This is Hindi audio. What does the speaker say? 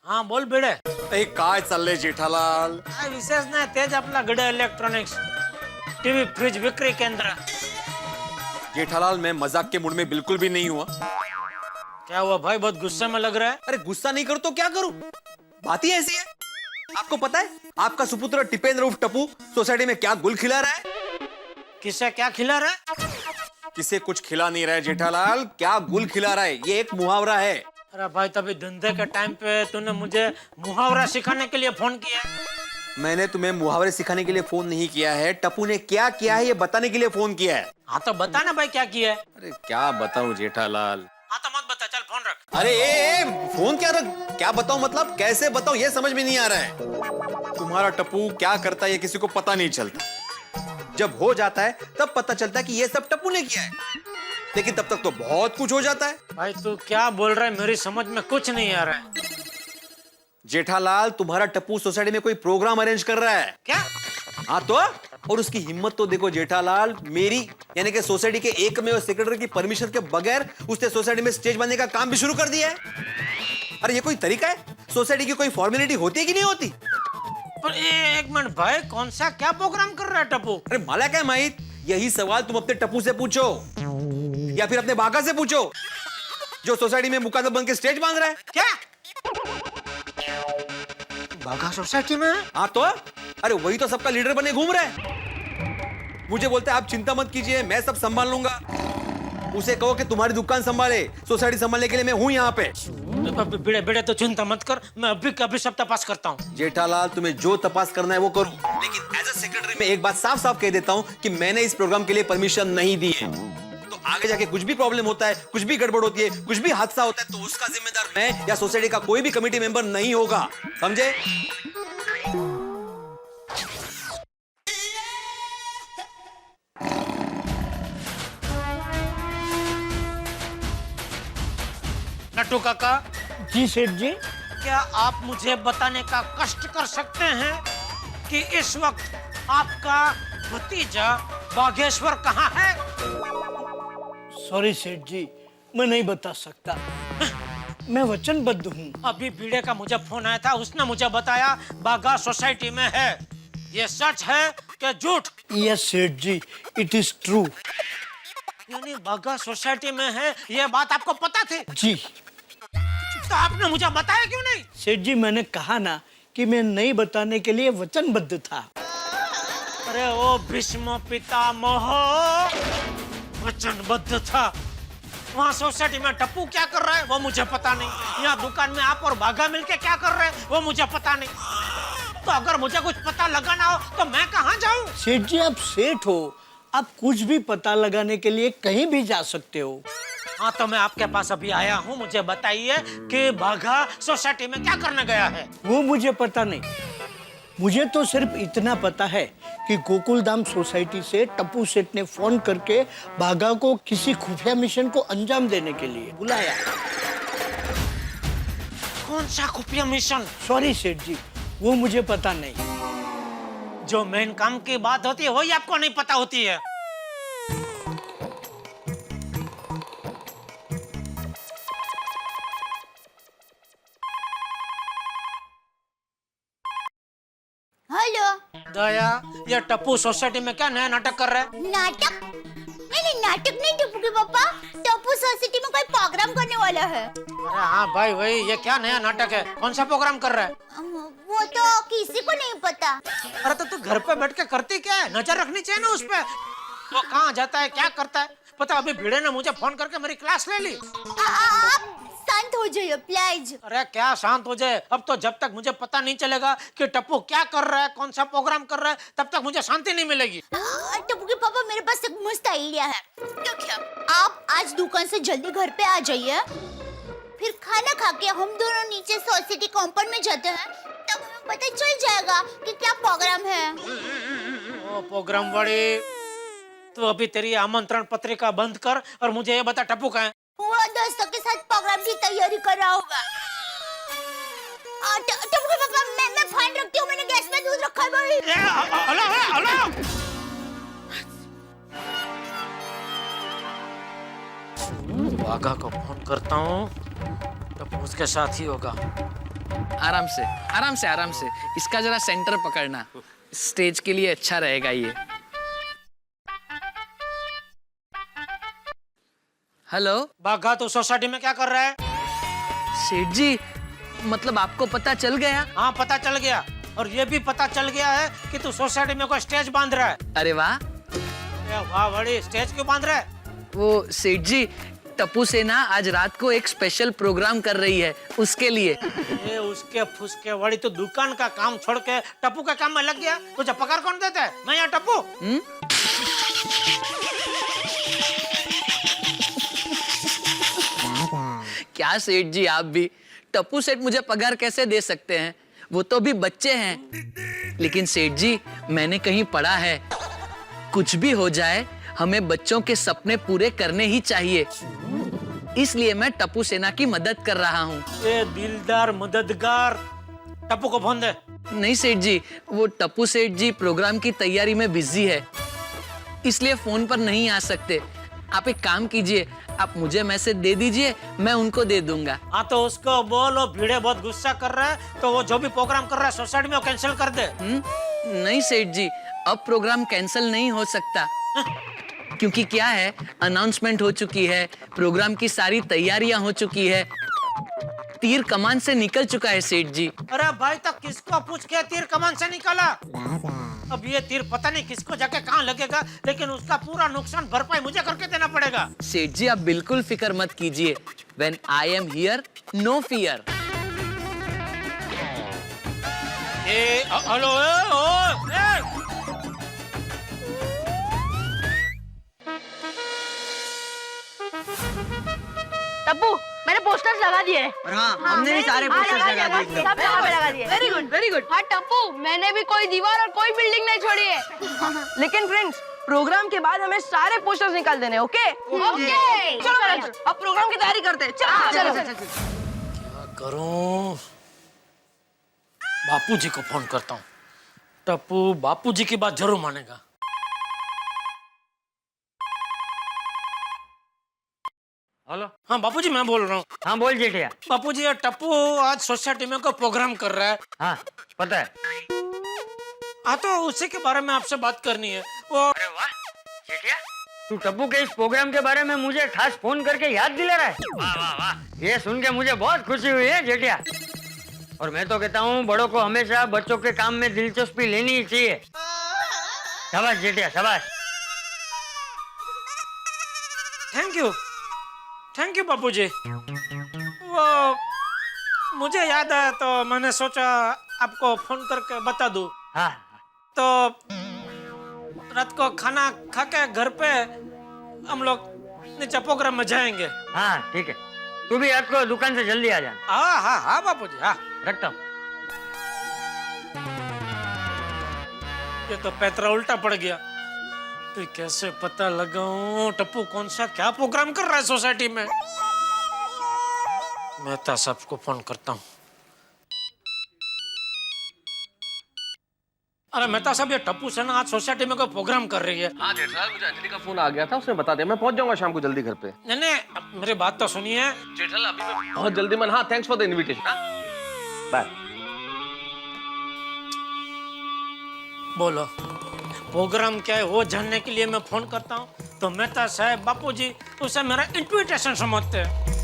हा बोल भिडे. काय चाललंय जेठालाल? काय विशेष नाही, तेच आपला गडे इलेक्ट्रॉनिक्स टीवी फ्रिज विक्री केंद्र. जेठालाल मैं मजाक के मूड में बिल्कुल भी नहीं हुआ. क्या हुआ भाई, बहुत गुस्से में लग रहा है. अरे गुस्सा नहीं करो तो क्या करूं, बात ही ऐसी है. आपको पता है आपका सुपुत्र टिपेंद्र उर्फ टप्पू सोसाइटी में क्या गुल खिला रहा है? किसे क्या खिला रहा है? किसे कुछ खिला नहीं रहा है जेठालाल, क्या गुल खिला रहा है. ये एक मुहावरा है. अरे भाई, तभी धंधे के टाइम पे तूने मुझे मुहावरा सिखाने के लिए फोन किया. मैंने तुम्हें मुहावरे सिखाने के लिए फोन नहीं किया है, टप्पू ने क्या किया है ये बताने के लिए फोन किया है. हाँ तो बता ना भाई, क्या किया है. अरे क्या बताऊं जेठालाल. हाँ तो मत बता, चल फोन रख. अरे फोन क्या रख, क्या बताऊं मतलब कैसे बताऊं ये समझ में नहीं आ रहा है. तुम्हारा टप्पू क्या करता है ये किसी को पता नहीं चलता. जब हो जाता है तब पता चलता है कि ये सब टप्पू ने किया है, लेकिन तब तक तो बहुत कुछ हो जाता है. भाई तू क्या बोल रहा है, मेरी समझ में कुछ नहीं आ रहा है. जेठालाल तुम्हारा टप्पू सोसाइटी में कोई प्रोग्राम अरेंज कर रहा है. क्या? हाँ तो, और उसकी हिम्मत तो देखो जेठालाल, मेरी यानी कि सोसाइटी के एकमेव सेक्रेटरी की परमिशन के बगैर उसने सोसाइटी में स्टेज बनने का काम भी शुरू कर दिया है. अरे ये कोई तरीका है? सोसाइटी की कोई फॉर्मेलिटी होती है कि नहीं होती? पर एक मिनट भाई, कौन सा क्या प्रोग्राम कर रहा है टप्पू? अरे माला क्या माहित, यही सवाल तुम अपने टप्पू से पूछो या फिर अपने बागा से पूछो जो सोसाइटी में मुकादम बन के स्टेज बांध रहा है. क्या बागा सोसाइटी में? हाँ तो, अरे वही तो सबका लीडर बने घूम रहा है. मुझे बोलते हैं आप चिंता मत कीजिए, मैं सब संभाल लूंगा. उसे कहो कि तुम्हारी दुकान संभाले, सोसाइटी संभालने के लिए मैं हूं यहाँ पे. बिड़े बिड़े तो चिंता मत कर, मैं अभी कभी सब तपास करता हूँ. जेठालाल तुम्हें जो तपास करना है वो करो, लेकिन एज अ सेक्रेटरी मैं एक बात साफ साफ कह देता हूँ कि मैंने इस प्रोग्राम के लिए परमिशन नहीं दी है. तो आगे जाके कुछ भी प्रॉब्लम होता है, कुछ भी गड़बड़ होती है, कुछ भी हादसा होता है, तो उसका जिम्मेदार मैं या सोसाइटी का कोई भी कमेटी मेंबर नहीं होगा, समझे? नट्टू काका. जी सेठ जी. क्या आप मुझे बताने का कष्ट कर सकते हैं कि इस वक्त आपका भतीजा बागेश्वर कहाँ है? सॉरी सेठ जी, मैं नहीं बता सकता. मैं वचनबद्ध हूँ. अभी बीड़े का मुझे फोन आया था, उसने मुझे बताया बागा सोसाइटी में है. ये सच है कि झूठ? यस सेठ जी, इट इज ट्रू. यानी बागा सोसाइटी में है, ये बात आपको पता थी? जी. तो आपने मुझे बताया क्यों नहीं? सेठ जी, मैंने कहा ना कि मैं नहीं बताने के लिए वचनबद्ध था. अरे ओ भीष्म पितामह, वचनबद्ध था. वहाँ सोसाइटी में टप्पू क्या कर रहा है वो मुझे पता नहीं. यहाँ दुकान में आप और बागा मिलके क्या कर रहे हैं वो मुझे पता नहीं. तो अगर मुझे कुछ पता लगाना हो तो मैं कहाँ जाऊँ? सेठ जी, आप सेठ हो, आप कुछ भी पता लगाने के लिए कहीं भी जा सकते हो. हाँ तो मैं आपके पास अभी आया हूँ, मुझे बताइए कि बागा सोसाइटी में क्या करने गया है? वो मुझे पता नहीं. मुझे तो सिर्फ इतना पता है कि गोकुलधाम सोसाइटी से टप्पू सेठ ने फोन करके बागा को किसी खुफिया मिशन को अंजाम देने के लिए बुलाया. कौन सा खुफिया मिशन? सॉरी सेठ जी, वो मुझे पता नहीं. जो मेन काम की बात होती है वही आपको नहीं पता होती है. हेलो. दया, ये टप्पू सोसाइटी में क्या नया नाटक कर रहा है? नाटक? नहीं, नाटक नहीं टप्पू के पापा, टप्पू सोसाइटी में कोई प्रोग्राम करने वाला है. अरे हाँ भाई वही, ये क्या नया नाटक है? कौन सा प्रोग्राम कर रहा है? वो तो किसी को नहीं पता. अरे तो तू घर पे बैठ के करती क्या है? नजर रखनी चाहिए ना उस पे. वो कहाँ जाता है, क्या करता है? पता अभी भिड़े ने मुझे फोन करके मेरी क्लास ले ली. आप शांत हो जाइए प्लीज. अरे क्या शांत हो जाए? अब तो जब तक मुझे पता नहीं चलेगा कि टप्पू क्या कर रहा है, कौन सा प्रोग्राम कर रहा है, तब तक मुझे शांति नहीं मिलेगी. टप्पू के पापा, मेरे पास एक मस्त आइडिया है. देखिए, आप आज दुकान से जल्दी घर पे आ जाइए, फिर खाना खा के हम दोनों नीचे सोसाइटी कॉम्पाउंड में जाते हैं, तब हमें पता चल जाएगा कि क्या प्रोग्राम है. ओ प्रोग्राम वाली, तो अभी तेरी आमंत्रण पत्रिका बंद कर और मुझे ये बता टप्पू कहाँ है? वो दोस्तों के साथ प्रोग्राम की तैयारी कर रहा होगा. टप्पू के पापा, मैं फोन रखती हूँ, मैंने गैस में दूध रखा है भाई. Hello hello. बागा को फोन करता हूँ, टप्पू उसके साथ ही होगा. आराम से आराम से आराम से, इसका जरा सेंटर पकड़ना, स्टेज के लिए अच्छा रहेगा ये। हेलो बाघा तो सोसाइटी में क्या कर रहा है? सेठ जी, मतलब आपको पता चल गया? हाँ पता चल गया, और ये भी पता चल गया है कि तू सोसाइटी में कोई स्टेज बांध रहा है। अरे वाह। वाह बड़ी, स्टेज क्यों बांध रहा है? वो सेठ जी, टप्पू सेना आज रात को एक स्पेशल प्रोग्राम कर रही है, उसके लिए। ये उसके फुसके वड़ी, तो दुकान का काम छोड़ के टप्पू के काम में लग गया। तुझे पगार कौन देता है? मैं या टप्पू? क्या सेठ जी आप भी, टप्पू सेठ मुझे पगार कैसे दे सकते हैं? वो तो भी बच्चे हैं। लेकिन सेठ जी, मैंने कहीं पढ़ा है, कुछ भी हो जाए हमें बच्चों के सपने पूरे करने ही चाहिए। इसलिए मैं टप्पू सेना की मदद कर रहा हूँ। ये दिलदार मददगार, टप्पू को फोन दे। नहीं सेठ जी, वो टप्पू सेठ जी प्रोग्राम की तैयारी में बिजी है, इसलिए फोन पर नहीं आ सकते। आप एक काम कीजिए, आप मुझे मैसेज दे दीजिए, मैं उनको दे दूंगा। हाँ तो उसको बोलो, भीड़े बहुत गुस्सा कर रहा है, तो वो जो भी प्रोग्राम कर रहा है सोसाइटी में वो कैंसिल कर दे। नहीं सेठ जी, अब प्रोग्राम कैंसिल नहीं हो सकता। क्योंकि क्या है, अनाउंसमेंट हो चुकी है, प्रोग्राम की सारी तैयारियां हो चुकी है, तीर कमान से निकल चुका है सेठ जी। अरे भाई, तक किसको पूछ के तीर कमान से निकाला? अब ये तीर पता नहीं किसको जाके कहाँ लगेगा, लेकिन उसका पूरा नुकसान भरपाई मुझे करके देना पड़ेगा। सेठ जी आप बिल्कुल फिक्र मत कीजिए। When I am here, no fear. Hello, Tappu, मैंने पोस्टर्स लगा दिए हैं। हाँ, हमने भी सारे पोस्टर्स लगा दिए। सब जगह पे लगा दिए। Very good, very good. हाँ टप्पू, मैंने भी कोई दीवार और कोई बिल्डिंग नहीं छोड़ी है। लेकिन फ्रेंड्स, प्रोग्राम के बाद हमें सारे पोस्टर्स निकाल देने, ओके? ओके। चलो, अब प्रोग्राम की तैयारी करते हैं। चलो, चलो, चलो। क्या करूं? बापूजी को फोन करता हूँ। टप्पू बापूजी की बात जरूर मानेगा। हेलो, हाँ बापूजी मैं बोल रहा हूँ। हाँ बोल जेठिया। बापूजी, ये टप्पू आज सोसाइटी में कोई प्रोग्राम कर रहा है। हाँ पता है। हाँ तो उसी के बारे में आपसे बात करनी है। वो अरे वाह जेठिया, तू टप्पू के इस प्रोग्राम के बारे में मुझे खास फोन करके याद दिला रहा है। वाह वाह वाह, ये सुन के मुझे बहुत खुशी हुई है जेठिया। और मैं तो कहता हूँ बड़ों को हमेशा बच्चों के काम में दिलचस्पी लेनी ही चाहिए। शाबाश जेठिया, शाबाश। थैंक यू बापूजी। वो मुझे याद है तो मैंने सोचा आपको फोन करके बता दूं। हाँ तो रात को खाना खा के घर पे हम लोग नीचे प्रोग्राम में जाएंगे। हाँ ठीक है, तू भी रात को दुकान से जल्दी आ जाना। हाँ हाँ हाँ बापूजी, हाँ रखता हूँ। ये तो पैतरा उल्टा पड़ गया। तो कैसे पता लगाऊं टप्पू कौन सा क्या प्रोग्राम कर रहा है सोसाइटी में? मेहता साहब को फोन करता हूँ। अरे मेहता साहब, ये टप्पू सेना आज सोसाइटी में कोई प्रोग्राम कर रही है। हाँ जेठलाल, मुझे अंजलि का फोन आ गया था, उसने बता दिया। मैं पहुंच जाऊंगा शाम को जल्दी घर पे। नहीं नहीं, मेरी बात तो सुनिए। जेठलाल अभी मैं बहुत जल्दी मन। हाँ thanks for the invitation. Bye. बोलो प्रोग्राम क्या है वो जानने के लिए मैं फोन करता हूँ, तो मेहता साहब बापूजी उसे मेरा इन्विटेशन समझते हैं।